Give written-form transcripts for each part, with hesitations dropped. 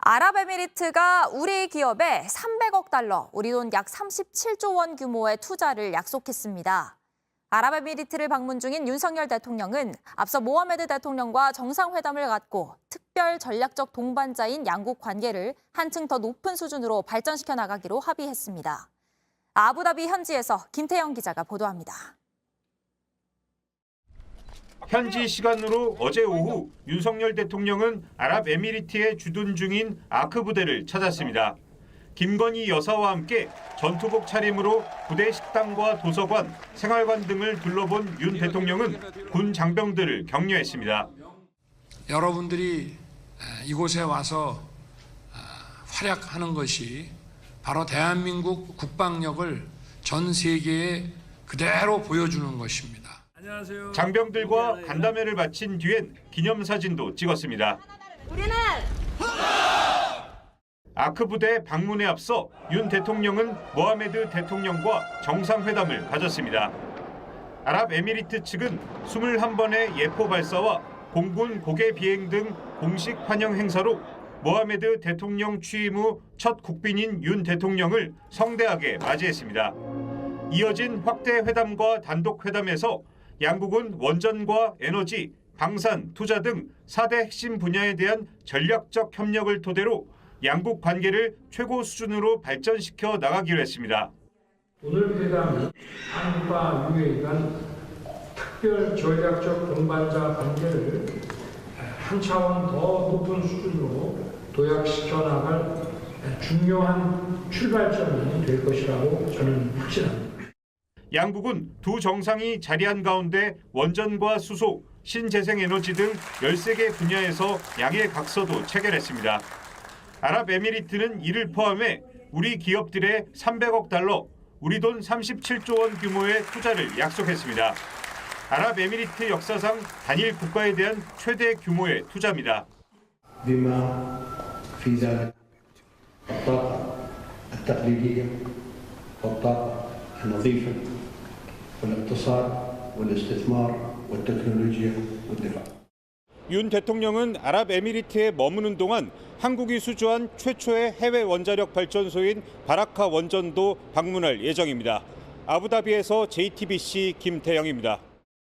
아랍에미리트가 우리 기업에 300억 달러, 우리 돈 약 37조 원 규모의 투자를 약속했습니다. 아랍에미리트를 방문 중인 윤석열 대통령은 앞서 모하메드 대통령과 정상회담을 갖고 특별 전략적 동반자인 양국 관계를 한층 더 높은 수준으로 발전시켜 나가기로 합의했습니다. 아부다비 현지에서 김태영 기자가 보도합니다. 현지 시간으로 어제 오후 윤석열 대통령은 아랍에미리트에 주둔 중인 아크 부대를 찾았습니다. 김건희 여사와 함께 전투복 차림으로 부대 식당과 도서관, 생활관 등을 둘러본 윤 대통령은 군 장병들을 격려했습니다. 여러분들이 이곳에 와서 활약하는 것이 바로 대한민국 국방력을 전 세계에 그대로 보여주는 것입니다. 장병들과 간담회를 마친 뒤엔 기념사진도 찍었습니다. 우리는 아크 부대 방문에 앞서 윤 대통령은 모하메드 대통령과 정상회담을 가졌습니다. 아랍에미리트 측은 21번의 예포 발사와 공군 고개 비행 등 공식 환영 행사로 모하메드 대통령 취임 후 첫 국빈인 윤 대통령을 성대하게 맞이했습니다. 이어진 확대 회담과 단독 회담에서 양국은 원전과 에너지, 방산, 투자 등 4대 핵심 분야에 대한 전략적 협력을 토대로 양국 관계를 최고 수준으로 발전시켜 나가기로 했습니다. 오늘 회담은 한국과 유엔에 대한 특별 전략적 동반자 관계를 한 차원 더 높은 수준으로 도약시켜 나갈 중요한 출발점이 될 것이라고 저는 확신합니다. 양국은 두 정상이 자리한 가운데 원전과 수소, 신재생에너지 등 13개 분야에서 양해 각서도 체결했습니다. 아랍에미리트는 이를 포함해 우리 기업들의 300억 달러, 우리 돈 37조 원 규모의 투자를 약속했습니다. 아랍에미리트 역사상 단일 국가에 대한 최대 규모의 투자입니다. الطاقة التقليدية والطاقة النظيفة والاقتصاد والاستثمار والتكنولوجيا والدفاع. 윤 대통령은 아랍에미리트에 머무는 동안 한국이 수주한 최초의 해외 원자력 발전소인 바라카 원전도 방문할 예정입니다. 아부다비에서 JTBC 김태영입니다.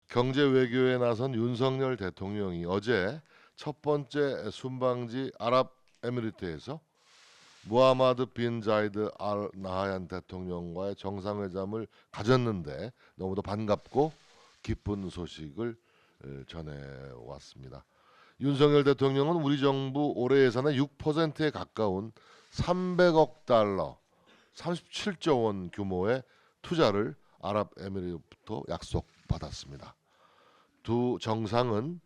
경제 외교에 나선 윤석열 대통령이 어제 첫 번째 순방지 아랍에미리트에서 무하마드 빈 자이드 알 나하얀 대통령과의 정상회담을 가졌는데 너무도 반갑고 기쁜 소식을 전해왔습니다. 윤석열 대통령은 우리 정부 올해 예산의 6%에 가까운 300억 달러, 37조 원 규모의 투자를 아랍에미리트부터 약속받았습니다. 두 정상은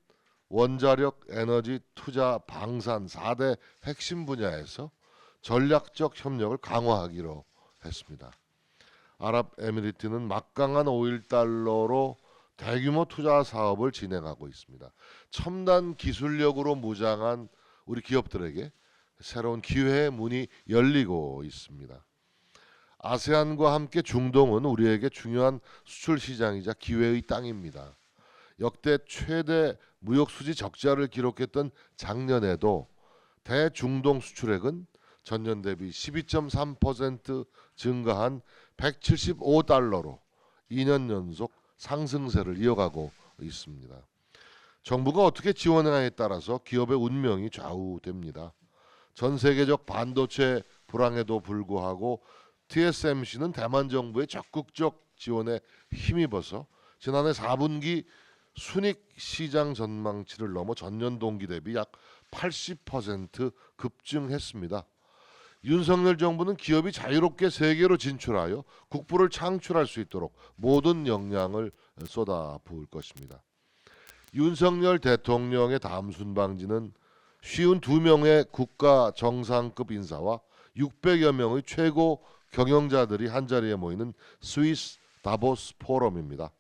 원자력, 에너지, 투자, 방산 4대 핵심 분야에서 전략적 협력을 강화하기로 했습니다. 아랍에미리트는 막강한 오일 달러로 대규모 투자 사업을 진행하고 있습니다. 첨단 기술력으로 무장한 우리 기업들에게 새로운 기회의 문이 열리고 있습니다. 아세안과 함께 중동은 우리에게 중요한 수출 시장이자 기회의 땅입니다. 역대 최대 무역 수지 적자를 기록했던 작년에도 대중동 수출액은 전년 대비 12.3% 증가한 175달러로 2년 연속 상승세를 이어가고 있습니다. 정부가 어떻게 지원하냐에 따라서 기업의 운명이 좌우됩니다. 전 세계적 반도체 불황에도 불구하고 TSMC는 대만 정부의 적극적 지원에 힘입어서 지난해 4분기 순익 시장 전망치를 넘어 전년 동기 대비 약 80% 급증했습니다. 윤석열 정부는 기업이 자유롭게 세계로 진출하여 국부를 창출할 수 있도록 모든 역량을 쏟아부을 것입니다. 윤석열 대통령의 다음 순방지는 52명의 국가 정상급 인사와 600여 명의 최고 경영자들이 한자리에 모이는 스위스 다보스 포럼입니다.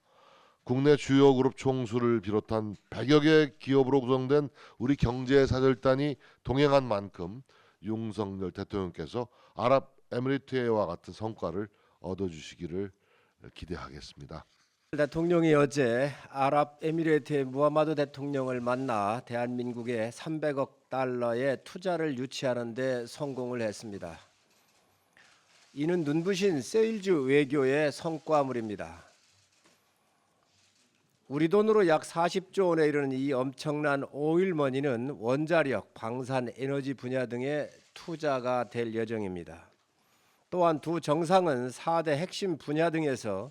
국내 주요 그룹 총수를 비롯한 100여 개 기업으로 구성된 우리 경제사절단이 동행한 만큼 윤석열 대통령께서 아랍에미리트와 같은 성과를 얻어주시기를 기대하겠습니다. 대통령이 어제 아랍에미리트의 무하마드 대통령을 만나 대한민국에 300억 달러의 투자를 유치하는 데 성공을 했습니다. 이는 눈부신 세일즈 외교의 성과물입니다. 우리 돈으로 약 40조 원에 이르는 이 엄청난 오일머니는 원자력, 방산, 에너지 분야 등의 투자가 될 예정입니다. 또한 두 정상은 4대 핵심 분야 등에서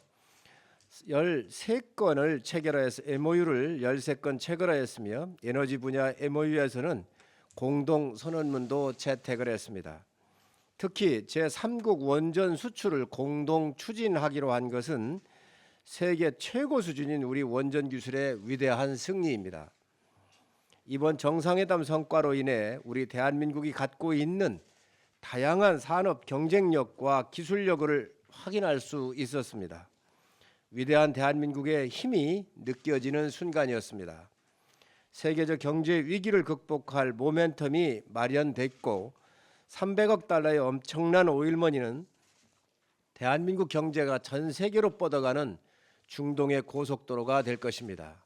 13건을 체결하여서 MOU를 13건 체결하였으며 에너지 분야 MOU에서는 공동 선언문도 채택을 했습니다. 특히 제3국 원전 수출을 공동 추진하기로 한 것은 세계 최고 수준인 우리 원전 기술의 위대한 승리입니다. 이번 정상회담 성과로 인해 우리 대한민국이 갖고 있는 다양한 산업 경쟁력과 기술력을 확인할 수 있었습니다. 위대한 대한민국의 힘이 느껴지는 순간이었습니다. 세계적 경제 위기를 극복할 모멘텀이 마련됐고 300억 달러의 엄청난 오일머니는 대한민국 경제가 전 세계로 뻗어가는 중동의 고속도로가 될 것입니다.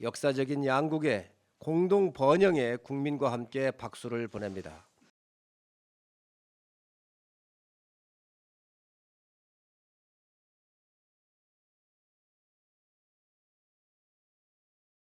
역사적인 양국의 공동 번영에 국민과 함께 박수를 보냅니다.